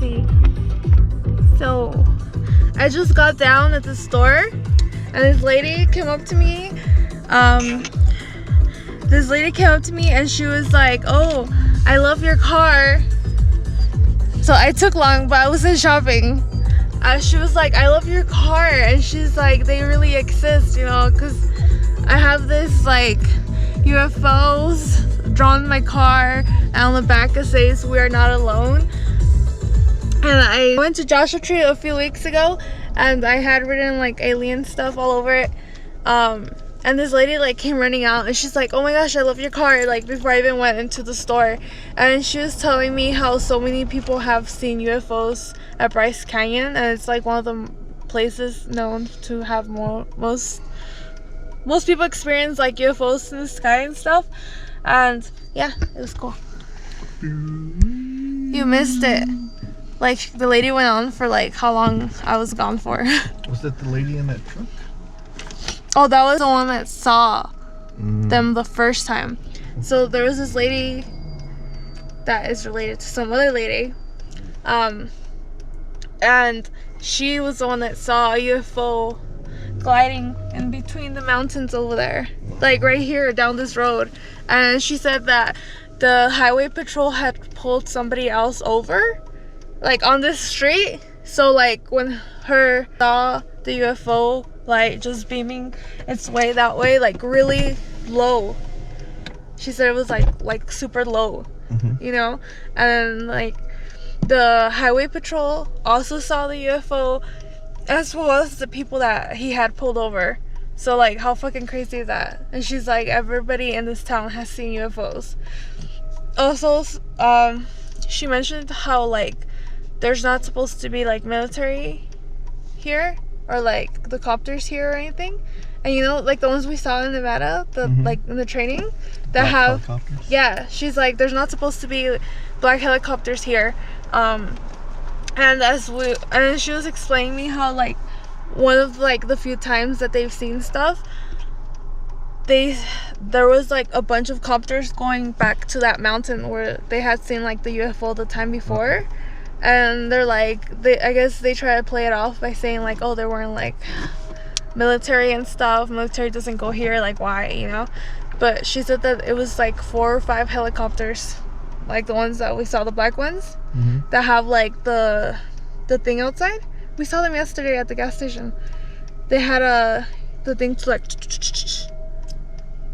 crazy. So I just got down at the store and this lady came up to me. And she was like, "Oh, I love your car." So I took long, but I wasn't shopping. She was like, "I love your car," and she's like, "They really exist, you know, because I have this like UFOs drawn in my car, and on the back it says we are not alone." And I went to Joshua Tree a few weeks ago and I had written like alien stuff all over it. And this lady like came running out and she's like, "Oh my gosh, I love your car," like before I even went into the store. And she was telling me how so many people have seen UFOs at Bryce Canyon, and it's like one of the places known to have most people experience like UFOs in the sky and stuff. And yeah, it was cool. You missed it. Like the lady went on for like how long I was gone for. Was that the lady in that truck? Oh, that was the one that saw them the first time. So there was this lady that is related to some other lady. And she was the one that saw a UFO gliding in between the mountains over there. Like right here down this road. And she said that the highway patrol had pulled somebody else over, like on this street. So like when her saw the UFO like just beaming its way that way, like really low, she said it was like super low, you know. And like the highway patrol also saw the UFO, as well as the people that he had pulled over. So like how fucking crazy is that? And she's like, everybody in this town has seen UFOs. Also she mentioned how like there's not supposed to be like military here or like the copters here or anything. And you know, like the ones we saw in Nevada, the like in the training that black have helicopters. Yeah, she's like, there's not supposed to be black helicopters here. And she was explaining me how like one of like the few times that they've seen stuff, there was like a bunch of copters going back to that mountain where they had seen like the UFO the time before. And they're like, I guess they try to play it off by saying like, oh, there weren't like military and stuff, military doesn't go here, like why, you know. But she said that it was like 4 or 5 helicopters, like the ones that we saw, the black ones, that have like the thing outside. We saw them yesterday at the gas station. They had the thing to like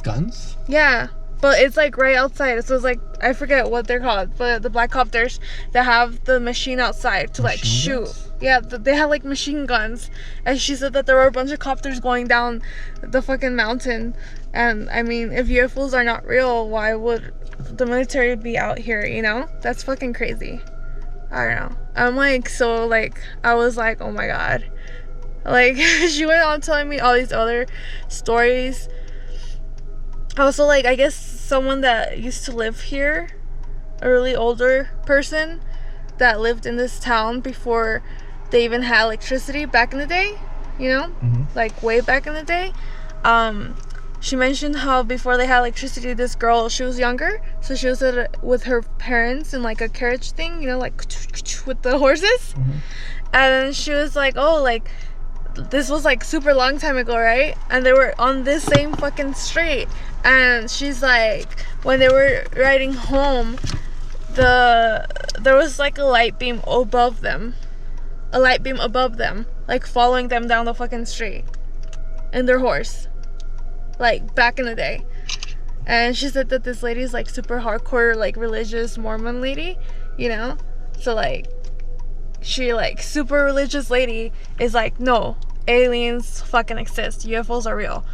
guns. Yeah, but it's like right outside. So it's like, I forget what they're called, but the black copters that have the machine outside to like shoot guns? Yeah, they had like machine guns. And she said that there were a bunch of copters going down the fucking mountain. And I mean, if UFOs are not real, why would the military be out here, you know? That's fucking crazy. I don't know. I'm like, so like, I was like, oh my god. Like, she went on telling me all these other stories. Also, like, I guess someone that used to live here, a really older person that lived in this town before they even had electricity back in the day, you know, like way back in the day. She mentioned how before they had electricity, this girl, she was younger, so she was with her parents in like a carriage thing, you know, like with the horses. And she was like, oh, like this was like super long time ago, right? And they were on this same fucking street. And she's like, when they were riding home, there was like a light beam above them, like following them down the fucking street in their horse, like back in the day. And she said that this lady is like super hardcore, like religious Mormon lady, you know. So like, she like super religious lady is like, no, aliens fucking exist, UFOs are real.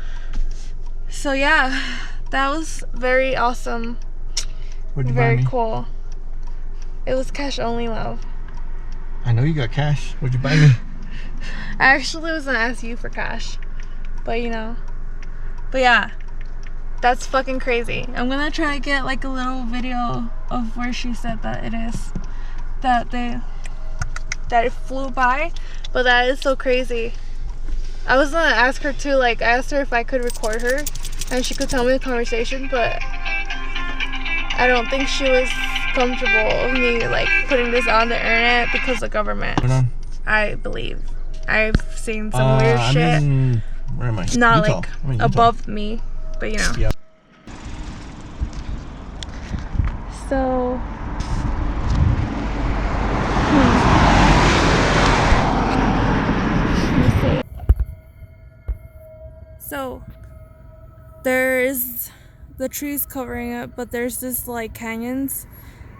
So yeah, that was very awesome. What'd you very buy me? Cool. It was cash only, love. I know you got cash. What'd you buy me? I actually was gonna ask you for cash, but you know. But yeah, that's fucking crazy. I'm gonna try to get like a little video of where she said that it is, that it flew by. But that is so crazy. I was gonna ask her too, like I asked her if I could record her and she could tell me the conversation, but I don't think she was comfortable with me like putting this on the internet because of government. Hold on. I believe I've seen some weird shit. Where am I? Not Utah. like I'm in Utah. above me, but you know. Yeah. So. Let me see. So there is the trees covering it, but there's this like canyons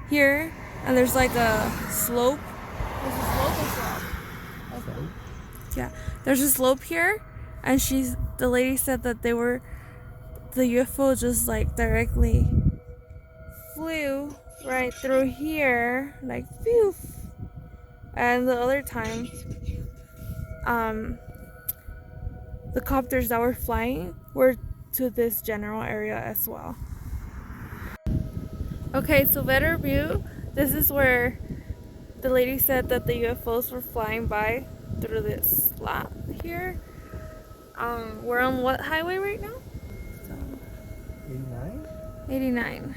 here, and there's like a slope. There's a slope as well. Okay. Yeah, there's a slope here, and the lady said that the UFO just like directly flew right through here, like phew. And the other time, the copters that were flying were to this general area as well. Okay, so better view. This is where the lady said that the UFOs were flying by through this lot here. We're on what highway right now? So, 89? 89.